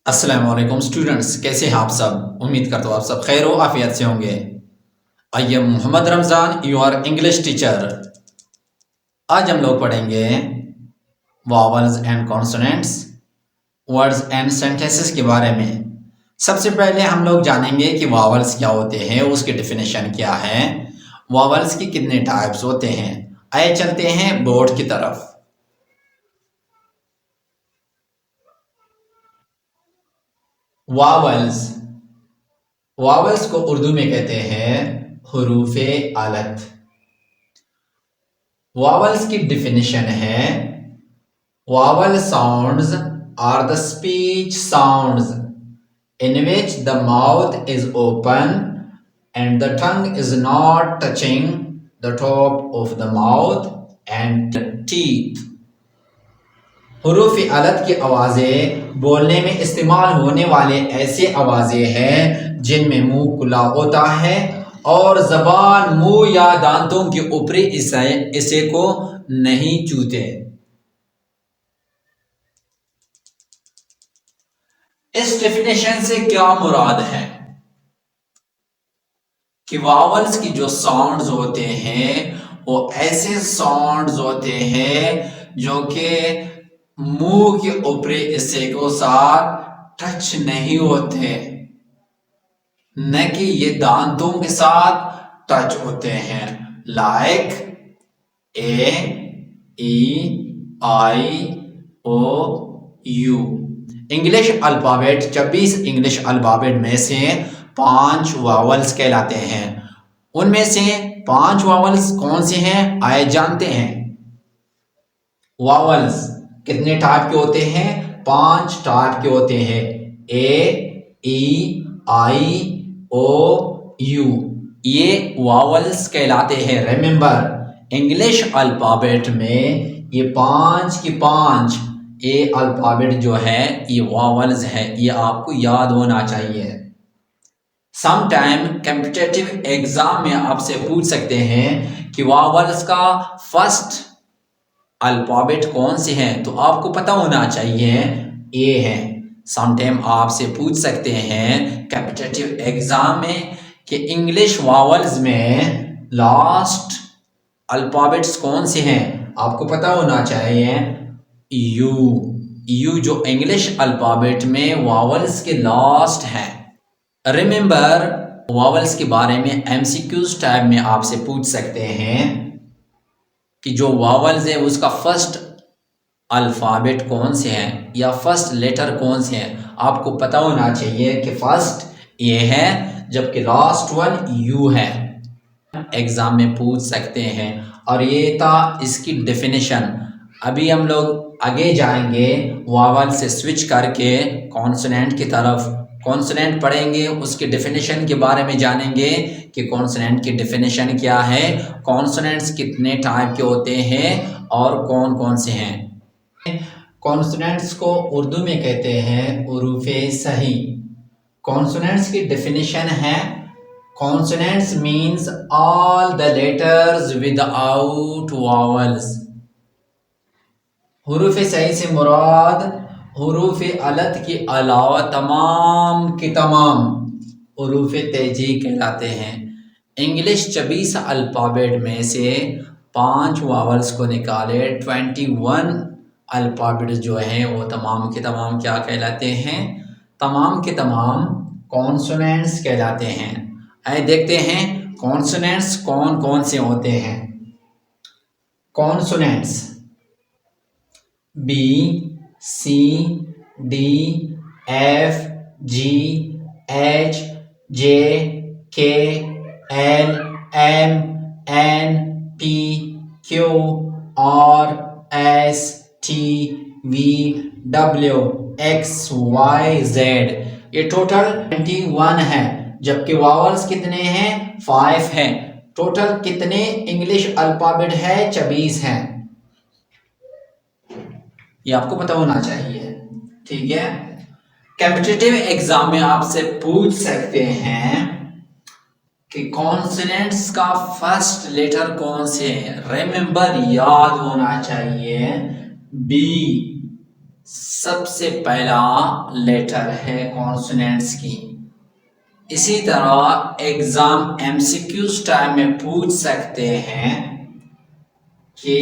अस्सलाम वालेकुम स्टूडेंट्स, कैसे हैं आप सब। उम्मीद करता हूँ आप सब खैर व आफियत से होंगे। I am Mohammad Ramzan, your English teacher. आज हम लोग पढ़ेंगे vowels and consonants, words and sentences के बारे में। सबसे पहले हम लोग जानेंगे कि वॉवल्स क्या होते हैं, उसकी डेफिनेशन क्या है, वॉवल्स के कितने टाइप्स होते हैं। आइए चलते हैं बोर्ड की तरफ। वॉवल्स, वॉवल्स को उर्दू में कहते हैं हुरूफे अलत। वॉवल्स की डिफिनेशन है vowel sounds are the speech sounds in which the mouth is open and the tongue is not touching the top of the mouth and teeth. हुरूफ अलत की आवाज़ें बोलने में इस्तेमाल होने वाले ऐसे आवाज़ें हैं जिनमें मुंह खुला होता है और ज़बान मुंह या दांतों के ऊपरी हिस्से को नहीं छूते। इस डेफिनेशन से क्या मुराद है कि वावल्स की जो साउंड्स होते हैं वो ऐसे साउंड्स होते हैं जो कि मुंह के ऊपरी हिस्से को साथ टच नहीं होते, न कि ये दांतों के साथ टच होते हैं। Like A, E, I, O, U. English alphabet 26 English alphabet में से 5 वावल्स कहलाते हैं। उनमें से 5 वावल्स कौन से हैं आए जानते हैं। वावल्स कितने टाइप के होते हैं? 5 टाइप के होते हैं। ए, ई, आई, ओ, यू, ये वावल्स कहलाते हैं। रिमेंबर, इंग्लिश अल्फाबेट में ये 5 की 5 ए अल्फाबेट जो है ये वावल्स है, ये आपको याद होना चाहिए। समटाइम कॉम्पिटिटिव एग्जाम में आपसे पूछ सकते हैं कि वावल्स का फर्स्ट अल्फाबेट कौन से हैं, तो आपको पता होना चाहिए ए है। समटाइम आपसे पूछ सकते हैं कॉम्पिटिटिव एग्जाम में कि इंग्लिश वावल्स में लास्ट अल्फाबेट्स कौन से हैं, आपको पता होना चाहिए यू। यू जो इंग्लिश अल्फाबेट में वावल्स के लास्ट है। रिमेंबर, वावल्स के बारे में एमसीक्यूज टाइप में आपसे पूछ सकते हैं कि जो वावल्स है उसका फर्स्ट अल्फाबेट कौन से हैं या फर्स्ट लेटर कौन से हैं। आपको पता होना चाहिए कि फर्स्ट ए है जबकि लास्ट वन यू है। एग्जाम में पूछ सकते हैं और ये था इसकी डेफिनेशन। अभी हम लोग आगे जाएंगे वावल से स्विच करके कॉन्सोनेंट की तरफ। कॉन्सोनेंट पढ़ेंगे, उसके डेफिनेशन के बारे में जानेंगे कि कॉन्सोनेंट की डेफिनेशन क्या है, कॉन्सोनेंट्स कितने टाइप के होते हैं और कौन कौन से हैं। कॉन्सोनेंट्स को उर्दू में कहते हैं हुरूफे सही। कॉन्सोनेंट्स की डेफिनेशन है consonants means all the letters without vowels. हुरूफ सही से मुराद हुरूफ अलत के अलावा तमाम के तमाम हुरूफ तेजी कहलाते हैं। इंग्लिश 26 अल्फ़ाबेट में से 5 वावल्स को निकाले 21 अल्फ़ाबेट जो हैं वो तमाम के तमाम क्या कहलाते हैं? तमाम के तमाम कॉन्सोनेंट्स कहलाते हैं। आइए देखते हैं कॉन्सोनेंट्स कौन कौन से होते हैं। Consonants B, C, D, F, G, H, J, K, L, M, N, P, Q, R, S, T, V, W, X, Y, Z. ये टोटल 21 है जबकि वावल्स कितने हैं? 5 हैं। टोटल कितने इंग्लिश अल्फाबेट है? 26 हैं। ये आपको पता होना चाहिए, ठीक है। कॉम्पिटिटिव एग्जाम में आपसे पूछ सकते हैं कि कॉन्सोनेंट्स का फर्स्ट लेटर कौन से है। रिमेंबर, याद होना चाहिए बी, सबसे पहला लेटर है कॉन्सोनेंट्स की। इसी तरह एग्जाम एमसीक्यूज टाइम में पूछ सकते हैं कि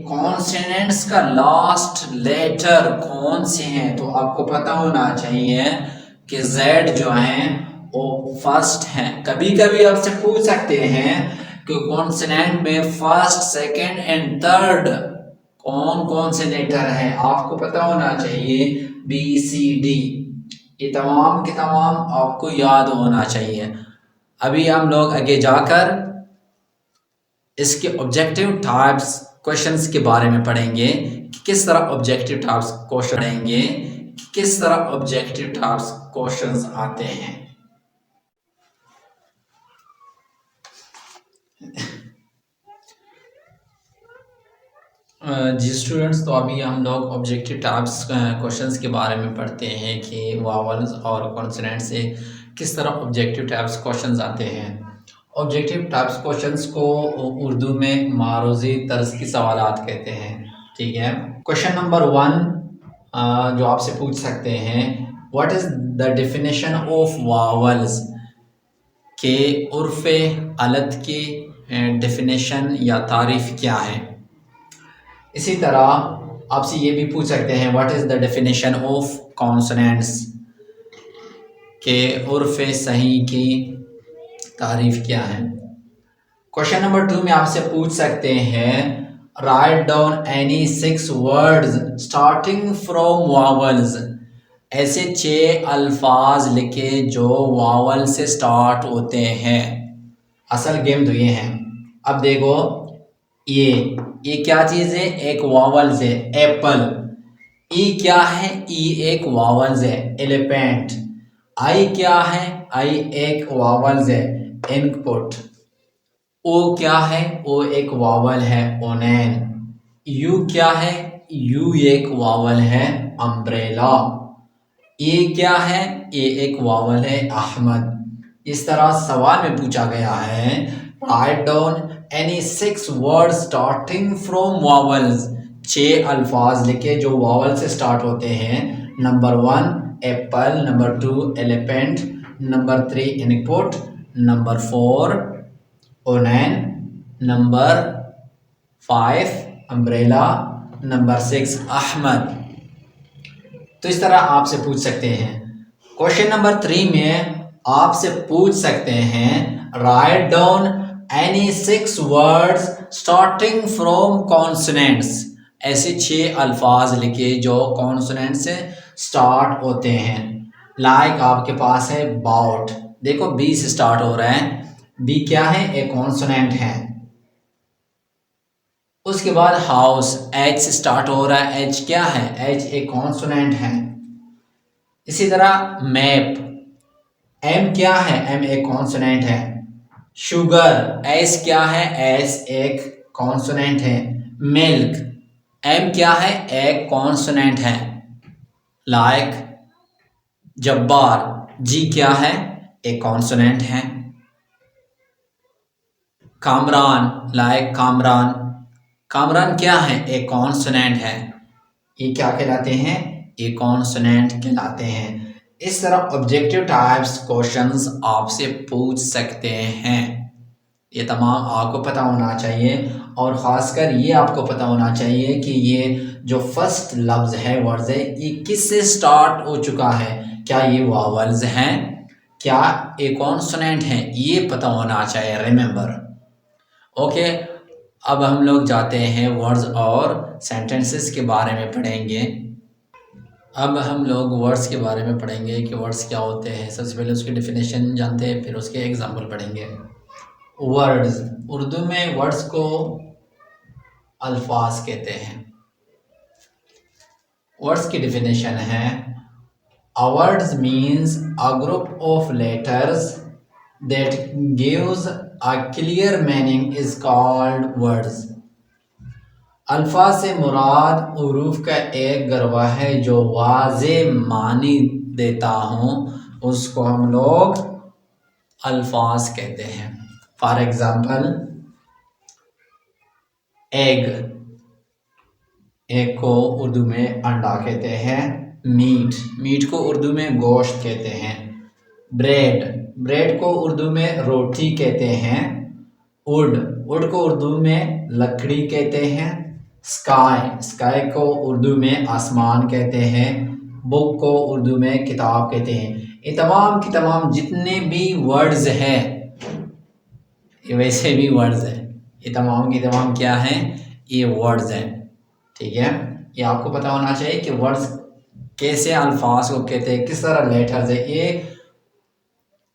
कॉन्सोनेंट्स का लास्ट लेटर कौन से हैं, तो आपको पता होना चाहिए कि जेड जो है वो फर्स्ट है। कभी कभी आपसे पूछ सकते हैं कि कॉन्सोनेंट में फर्स्ट, सेकंड एंड थर्ड कौन कौन से लेटर हैं, आपको पता होना चाहिए बी सी डी, ये तमाम के तमाम आपको याद होना चाहिए। अभी हम लोग आगे जाकर इसके ऑब्जेक्टिव टाइप्स क्वेश्चंस के बारे में पढ़ेंगे कि किस तरह ऑब्जेक्टिव टाइप्स क्वेश्चन पढ़ेंगे कि किस तरह ऑब्जेक्टिव टाइप्स क्वेश्चंस आते हैं। जी स्टूडेंट्स, तो अभी हम लोग ऑब्जेक्टिव टाइप्स क्वेश्चंस के बारे में पढ़ते हैं कि वावल्स और कॉन्सोनेंट से किस तरह ऑब्जेक्टिव टाइप्स क्वेश्चंस आते हैं। ऑब्जेक्टिव टाइप्स क्वेश्चंस को उर्दू में मारूजी तर्ज की सवालात कहते हैं। ठीक है, क्वेश्चन नंबर 1 जो आपसे पूछ सकते हैं, what is the definition of vowels, के उर्फ अलत की डेफिनेशन या तारीफ क्या है। इसी तरह आपसे ये भी पूछ सकते हैं, what is the definition of consonants, के उर्फ सही की तारीफ क्या है। क्वेश्चन नंबर 2 में आपसे पूछ सकते हैं, right down any 6 words starting from vowels, ऐसे 6 अल्फाज लिखे जो वावल से स्टार्ट होते हैं। असल गेम तो ये है। अब देखो, ये क्या चीज है, एक वावल से एप्पल। ई क्या है, ई एक वावल है एलिफेंट। आई क्या है, आई एक वावल है इनपुट। ओ क्या है, ओ एक वावल है ओनैन। यू क्या है, यू एक वावल है अम्ब्रेला। ए क्या है, ए एक वावल है अहमद। इस तरह सवाल में पूछा गया है, write down any 6 word starting from vowels, 6 अल्फाज लिखे जो वावल से स्टार्ट होते हैं। Number 1 apple, number 2 elephant, number 3 input, number 4 onion, number 5 umbrella, number 6 Ahmed. तो इस तरह आपसे पूछ सकते हैं। क्वेश्चन नंबर 3 में आपसे पूछ सकते हैं, right down any 6 words starting from consonants, ऐसे 6 अल्फाज लिखे जो कॉन्सोनेंट से स्टार्ट होते हैं। लाइक आपके पास है बाउट, देखो बी से स्टार्ट हो रहा है, बी क्या है, एक कॉन्सोनेंट है। उसके बाद हाउस, एच से स्टार्ट हो रहा है, एच क्या है, एच एक कॉन्सोनेंट है। इसी तरह मैप, एम क्या है, एम एक कॉन्सोनेंट है। शुगर, एस क्या है, एस एक कॉन्सोनेंट है। मिल्क, एम क्या है, एक कॉन्सोनेंट है। लाइक जब्बार, जी क्या है, एक कॉन्सोनेंट है। कामरान, लाइक कामरान, कामरान क्या है, एक कॉन्सोनेंट है। ये क्या कहलाते हैं, ये कॉन्सोनेंट कहलाते हैं। इस तरह ऑब्जेक्टिव टाइप्स क्वेश्चंस आपसे पूछ सकते हैं। ये तमाम आपको पता होना चाहिए, और ख़ासकर ये आपको पता होना चाहिए कि ये जो फर्स्ट लफ्ज़ है, वर्ड्स है, ये किससे स्टार्ट हो चुका है। क्या ये वावल्स हैं, क्या ये कॉन्सोनेंट हैं, ये पता होना चाहिए। Remember, okay. अब हम लोग जाते हैं वर्ड्स और सेंटेंसेस के बारे में पढ़ेंगे। अब हम लोग वर्ड्स के बारे में पढ़ेंगे कि वर्ड्स क्या होते हैं। सबसे पहले उसकी डेफिनेशन जानते हैं, फिर उसके एग्जाम्पल पढ़ेंगे। वर्ड्स, उर्दू में वर्ड्स को अल्फाज कहते हैं। वर्ड्स की डेफिनेशन है, a words means a group of letters that gives a clear meaning is called words। अल्फाज से मुराद उरूफ का एक गरबा है जो वाज़े मानी देता हूँ, उसको हम लोग अल्फाज कहते हैं। फॉर एग्जाम्पल एग, एक को उर्दू में अंडा कहते हैं। मीट, मीट को उर्दू में गोश्त कहते हैं। ब्रेड, ब्रेड को उर्दू में रोटी कहते हैं। वुड, वुड को उर्दू में लकड़ी कहते हैं। स्काई, स्काई को उर्दू में आसमान कहते हैं। बुक को उर्दू में किताब कहते हैं। ये तमाम की तमाम जितने भी वर्ड्स हैं, ये वैसे भी वर्ड्स हैं, ये तमाम की तमाम क्या हैं, ये वर्ड्स हैं। ठीक है, ये आपको पता होना चाहिए कि वर्ड्स कैसे अल्फाज को कहते हैं, किस तरह लेटर्स है। ये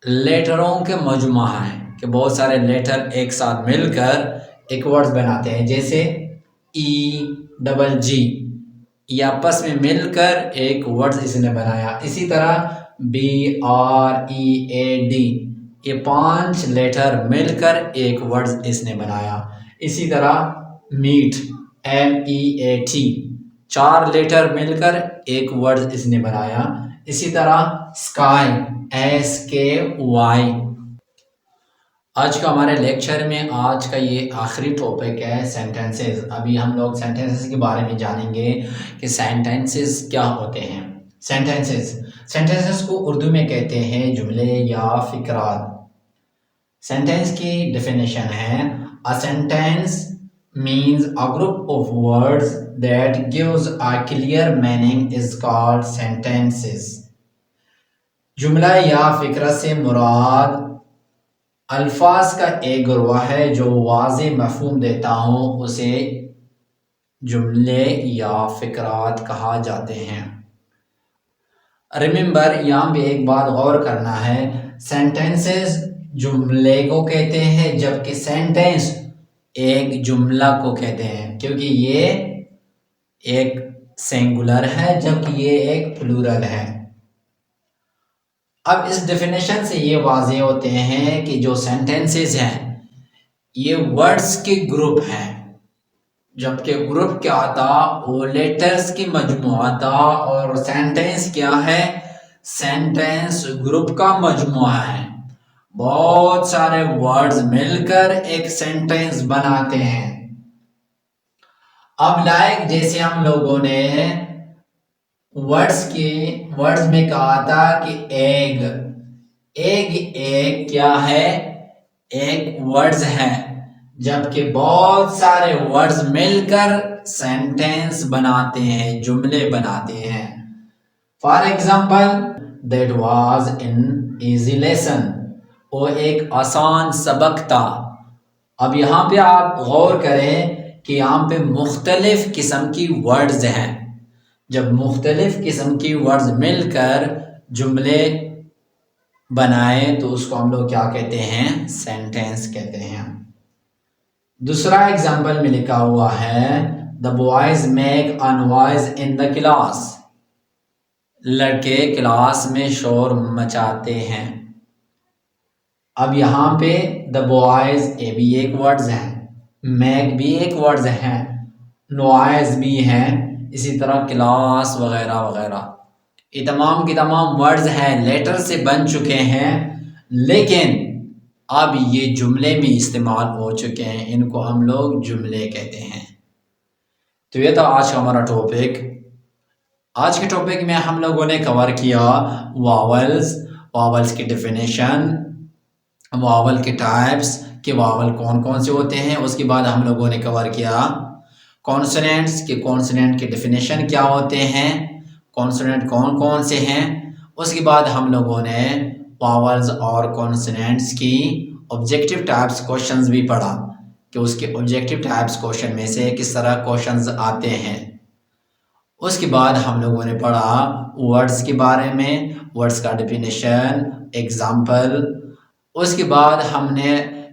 लेटरों के मजमुआ है कि बहुत सारे लेटर एक साथ मिलकर एक वर्ड्स बनाते हैं। जैसे ई डबल जी, ये आपस में मिलकर एक वर्ड्स इसने बनाया। इसी तरह B R E A D, ये 5 लेटर मिलकर एक वर्ड्स इसने बनाया। इसी तरह meet, M E A T, 4 letter मिलकर एक वर्ड इसने बनाया। इसी तरह स्काई, एस के वाई। आज का हमारे लेक्चर में आज का ये आखिरी टॉपिक है सेंटेंसेस। अभी हम लोग सेंटेंसेस के बारे में जानेंगे कि सेंटेंसेस क्या होते हैं। सेंटेंसेस, सेंटेंसेस को उर्दू में कहते हैं जुमले या फिक्रात। सेंटेंस की डेफिनेशन है, a sentence means a group of words that gives a clear meaning is called sentences। जुमला या फिक्रा से मुराद अल्फाज का एक गिरोह है जो वाज़े मफ़हूम देता हूँ, उसे जुमले या फिक्रात कहा जाते हैं। रिमेंबर, यहाँ पे एक बात गौर करना है, सेंटेंसेस जुमले को कहते हैं जबकि सेंटेंस एक जुमला को कहते हैं, क्योंकि ये एक सिंगुलर है जबकि ये एक प्लूरल है। अब इस डेफिनेशन से ये वाज़े होते हैं कि जो सेंटेंसेस हैं ये वर्ड्स के ग्रुप हैं, जबकि ग्रुप क्या था, वो लेटर्स की मजमुआ था। और सेंटेंस क्या है, सेंटेंस ग्रुप का मजमुआ है। बहुत सारे वर्ड्स मिलकर एक सेंटेंस बनाते हैं। अब लाइक जैसे हम लोगों ने वर्ड्स में कहा था कि एग, एग क्या है, एक वर्ड्स है, जबकि बहुत सारे वर्ड्स मिलकर सेंटेंस बनाते हैं, जुमले बनाते हैं। For example, that was in easy lesson, वो एक आसान सबक था। अब यहाँ पे आप गौर करें कि यहाँ पे मुख्तलिफ किस्म की वर्ड्स हैं। जब मुख्तलिफ किस्म की वर्ड्स मिलकर जुमले बनाए तो उसको हम लोग क्या कहते हैं, सेंटेंस कहते हैं। दूसरा एग्जाम्पल में लिखा हुआ है, the boys make a noise in the class, लड़के क्लास में शोर मचाते हैं। अब यहाँ पे द बॉयज ये भी एक वर्ड्स है, मैक भी एक वर्ड्स है, नॉइज भी है, इसी तरह क्लास वगैरह वगैरह, ये तमाम की तमाम वर्ड्स हैं, लेटर से बन चुके हैं, लेकिन अब ये जुमले में इस्तेमाल हो चुके हैं, इनको हम लोग जुमले कहते हैं। तो ये था आज का हमारा टॉपिक। आज के टॉपिक में हम लोगों ने कवर किया वावल्स, वावल्स की डेफिनेशन, वावल के टाइप्स के वावल कौन कौन से होते हैं। उसके बाद हम लोगों ने कवर किया कॉन्सोनेंट्स के, कॉन्सोनेंट के डेफिनेशन क्या होते हैं, कॉन्सोनेंट कौन कौन से हैं। उसके बाद हम लोगों ने वावल्स और कॉन्सोनेंट्स की ऑब्जेक्टिव टाइप्स क्वेश्चंस भी पढ़ा कि उसके ऑब्जेक्टिव टाइप्स क्वेश्चन में से किस तरह क्वेश्चंस आते हैं। उसके बाद हम लोगों ने पढ़ा वर्ड्स के बारे में, वर्ड्स का डेफिनेशन, एग्जाम्पल। उसके बाद हमने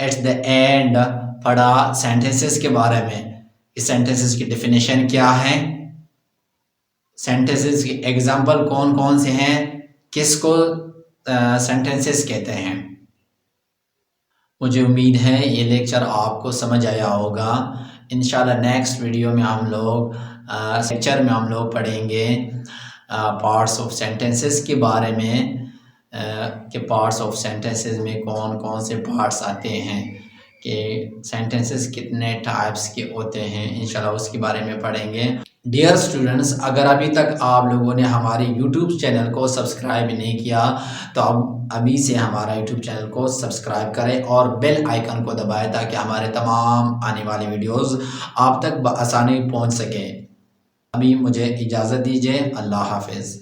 एट द एंड पढ़ा सेंटेंसेस के बारे में, इस सेंटेंसेस की डेफिनेशन क्या है, सेंटेंसेस के एग्जाम्पल कौन कौन से हैं, किसको सेंटेंसेस कहते हैं। मुझे उम्मीद है ये लेक्चर आपको समझ आया होगा। इंशाल्लाह नेक्स्ट वीडियो में हम लोग लेक्चर में हम लोग पढ़ेंगे पार्ट्स ऑफ सेंटेंसेस के बारे में, कि पार्ट्स ऑफ सेंटेंसेस में कौन कौन से पार्ट्स आते हैं, कि सेंटेंसेस कितने टाइप्स के होते हैं, इंशाल्लाह उसके बारे में पढ़ेंगे। डियर स्टूडेंट्स, अगर अभी तक आप लोगों ने हमारे यूट्यूब चैनल को सब्सक्राइब नहीं किया तो अब अभी से हमारा यूट्यूब चैनल को सब्सक्राइब करें और बेल आइकन को दबाएं ताकि हमारे तमाम आने वाले वीडियोस आप तक बआसानी पहुंच सकें। अभी मुझे इजाज़त दीजिए। अल्लाह हाफिज़।